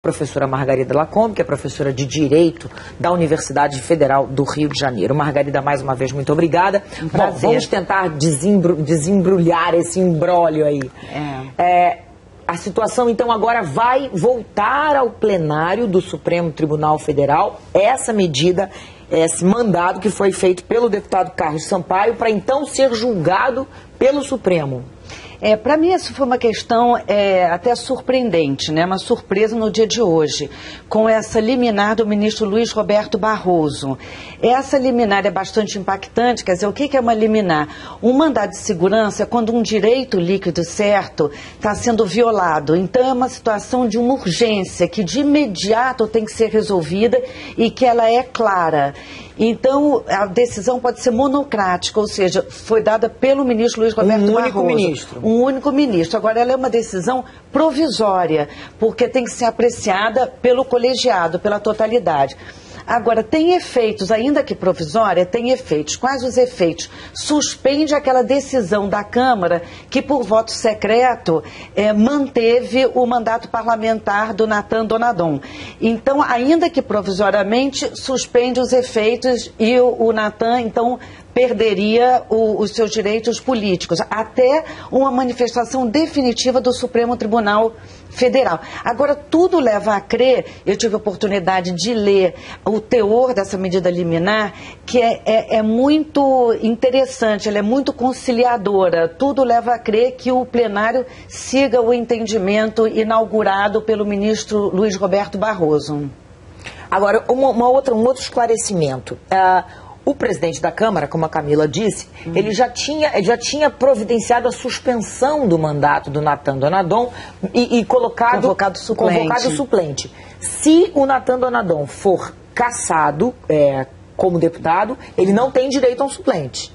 Professora Margarida Lacombe, que é professora de Direito da Universidade Federal do Rio de Janeiro. Margarida, mais uma vez, muito obrigada. Bom, vamos tentar desembrulhar esse imbróglio aí. A situação, então, agora vai voltar ao plenário do Supremo Tribunal Federal, essa medida, esse mandado que foi feito pelo deputado Carlos Sampaio, para então ser julgado pelo Supremo. Para mim, isso foi uma questão até surpreendente, né? Uma surpresa no dia de hoje, com essa liminar do ministro Luiz Roberto Barroso. Essa liminar é bastante impactante, quer dizer, o que é uma liminar? Um mandado de segurança é quando um direito líquido certo está sendo violado. Então, é uma situação de uma urgência que de imediato tem que ser resolvida e que ela é clara. Então, a decisão pode ser monocrática, ou seja, foi dada pelo ministro Luiz Roberto Barroso. Um único ministro. Agora, ela é uma decisão provisória, porque tem que ser apreciada pelo colegiado, pela totalidade. Agora, tem efeitos, ainda que provisória, tem efeitos. Quais os efeitos? Suspende aquela decisão da Câmara que, por voto secreto, manteve o mandato parlamentar do Natan Donadon. Então, ainda que provisoriamente, suspende os efeitos e o Natan, então, perderia os seus direitos políticos, até uma manifestação definitiva do Supremo Tribunal Federal. Agora, tudo leva a crer, eu tive a oportunidade de ler o teor dessa medida liminar, que é muito interessante, ela é muito conciliadora. Tudo leva a crer que o plenário siga o entendimento inaugurado pelo ministro Luiz Roberto Barroso. Agora, um outro esclarecimento. O presidente da Câmara, como a Camila disse, ele já tinha providenciado a suspensão do mandato do Natan Donadon e convocado suplente. Se o Natan Donadon for cassado como deputado, ele não tem direito a um suplente.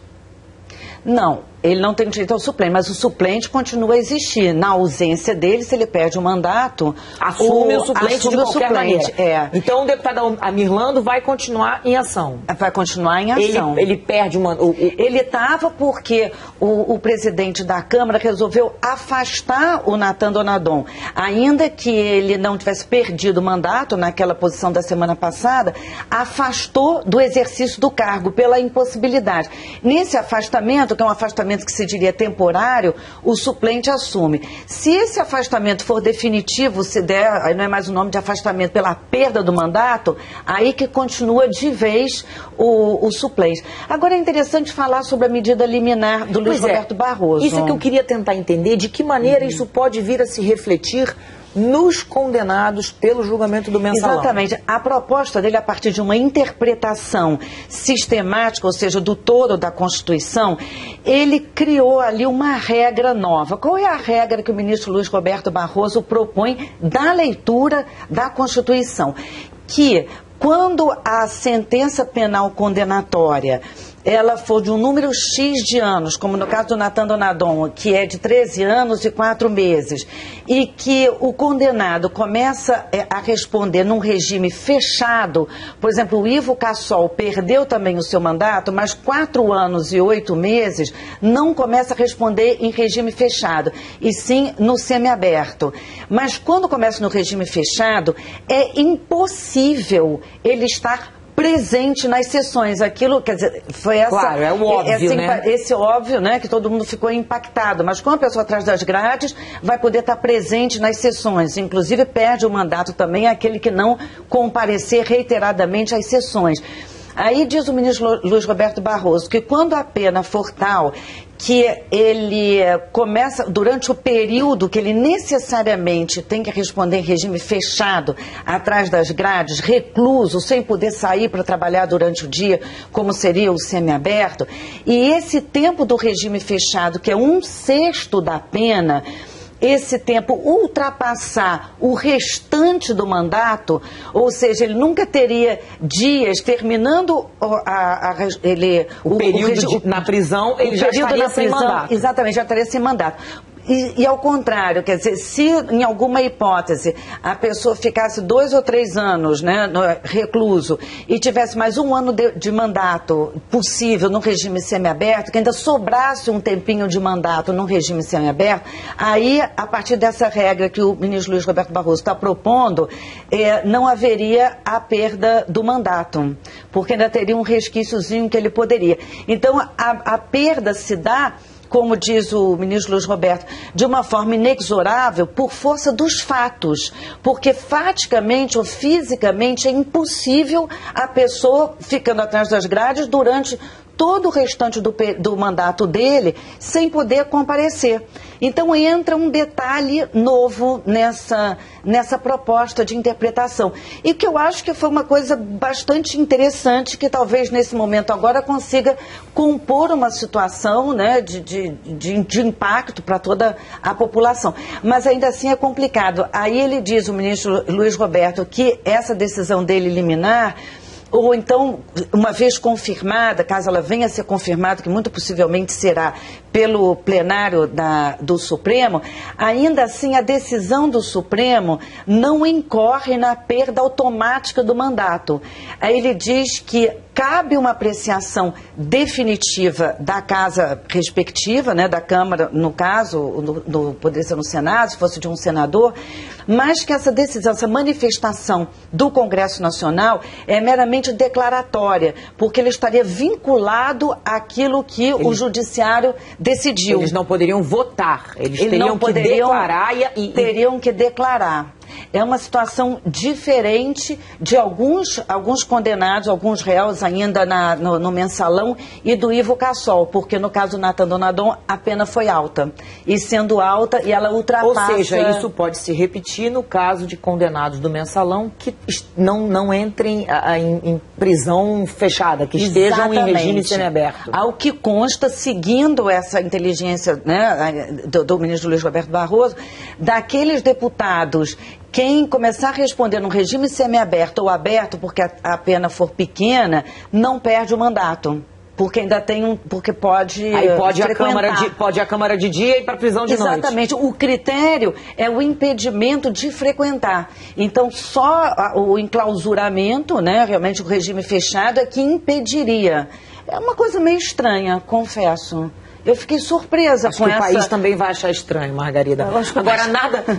Não, ele não tem direito ao suplente, mas o suplente continua a existir. Na ausência dele, se ele perde o mandato, assume o suplente de qualquer maneira. Então o deputado Amir Lando vai continuar em ação. Vai continuar em ação. Ele perde Ele estava porque o presidente da Câmara resolveu afastar o Natan Donadon. Ainda que ele não tivesse perdido o mandato naquela posição da semana passada, afastou do exercício do cargo pela impossibilidade. Nesse afastamento, que é um afastamento que se diria temporário, o suplente assume. Se esse afastamento for definitivo, se der, aí não é mais o nome de afastamento pela perda do mandato, aí que continua de vez o suplente. Agora é interessante falar sobre a medida liminar do Luiz Roberto Barroso. Isso é que eu queria tentar entender, de que maneira isso pode vir a se refletir nos condenados pelo julgamento do mensalão. Exatamente. A proposta dele, a partir de uma interpretação sistemática, ou seja, do todo da Constituição, ele criou ali uma regra nova. Qual é a regra que o ministro Luiz Roberto Barroso propõe da leitura da Constituição? Que quando a sentença penal condenatória ela for de um número X de anos, como no caso do Natan Donadon, que é de 13 anos e 4 meses, e que o condenado começa a responder num regime fechado, por exemplo, o Ivo Cassol perdeu também o seu mandato, mas 4 anos e 8 meses não começa a responder em regime fechado, e sim no semiaberto. Mas quando começa no regime fechado, é impossível ele estar presente nas sessões. Aquilo, quer dizer, foi essa... Claro, é o óbvio, né? Esse óbvio, né, que todo mundo ficou impactado. Mas quando a pessoa atrás das grades vai poder estar presente nas sessões. Inclusive, perde o mandato também aquele que não comparecer reiteradamente às sessões. Aí diz o ministro Luiz Roberto Barroso que quando a pena for tal que ele começa, durante o período que ele necessariamente tem que responder em regime fechado, atrás das grades, recluso, sem poder sair para trabalhar durante o dia, como seria o semiaberto, e esse tempo do regime fechado, que é 1/6 da pena, esse tempo ultrapassar o restante do mandato, ou seja, ele nunca teria dias terminando o período na prisão, ele já estaria sem mandato. Exatamente, já estaria sem mandato. E ao contrário, quer dizer, se em alguma hipótese a pessoa ficasse 2 ou 3 anos, né, recluso e tivesse mais 1 ano de mandato possível no regime semiaberto, que ainda sobrasse um tempinho de mandato no regime semiaberto, aí, a partir dessa regra que o ministro Luiz Roberto Barroso está propondo, não haveria a perda do mandato, porque ainda teria um resquíciozinho que ele poderia. Então, a perda se dá, como diz o ministro Luiz Roberto, de uma forma inexorável por força dos fatos, porque faticamente ou fisicamente é impossível a pessoa ficando atrás das grades durante todo o restante do mandato dele sem poder comparecer. Então entra um detalhe novo nessa proposta de interpretação. E que eu acho que foi uma coisa bastante interessante, que talvez nesse momento agora consiga compor uma situação, né, de impacto para toda a população. Mas ainda assim é complicado. Aí ele diz, o ministro Luiz Roberto, que essa decisão dele liminar, ou então, uma vez confirmada, caso ela venha a ser confirmada, que muito possivelmente será pelo plenário do Supremo, ainda assim a decisão do Supremo não incorre na perda automática do mandato. Aí ele diz que cabe uma apreciação definitiva da casa respectiva, né, da Câmara, no caso, poderia ser no Senado, se fosse de um senador, mas que essa decisão, essa manifestação do Congresso Nacional é meramente declaratória, porque ele estaria vinculado àquilo que o Judiciário decidiu. Eles não poderiam votar, eles teriam que declarar teriam que declarar. É uma situação diferente de alguns condenados, alguns réus ainda no mensalão e do Ivo Cassol, porque no caso do Nathan Donadon a pena foi alta. E sendo alta, e ela ultrapassa... Ou seja, isso pode se repetir no caso de condenados do mensalão que não entrem em prisão fechada, que estejam em regime semiaberto. Ao que consta, seguindo essa inteligência, né, do ministro Luiz Roberto Barroso, daqueles deputados, quem começar a responder no regime semiaberto ou aberto, porque a pena for pequena, não perde o mandato. Porque ainda tem porque pode... Aí pode a Câmara de dia e ir para a prisão de noite. Exatamente. O critério é o impedimento de frequentar. Então, só o enclausuramento, né, realmente o regime fechado, é que impediria. É uma coisa meio estranha, confesso. Eu fiquei surpresa com essa... O país também vai achar estranho, Margarida. Agora,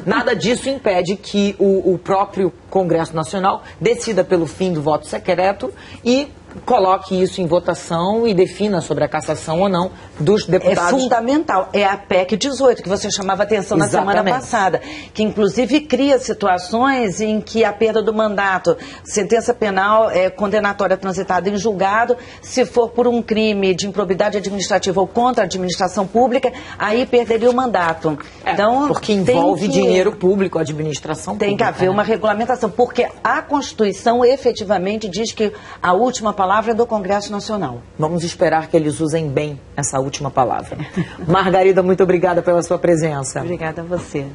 nada disso impede que o próprio Congresso Nacional decida pelo fim do voto secreto e coloque isso em votação e defina sobre a cassação ou não dos deputados. É fundamental. É a PEC 18, que você chamava atenção na semana passada, que inclusive cria situações em que a perda do mandato, sentença penal condenatória transitada em julgado, se for por um crime de improbidade administrativa ou contra a administração pública, aí perderia o mandato. Então, porque envolve dinheiro público, a administração pública. Tem que haver uma regulamentação, porque a Constituição efetivamente diz que a última palavra é do Congresso Nacional. Vamos esperar que eles usem bem essa última palavra. Margarida, muito obrigada pela sua presença. Obrigada a você.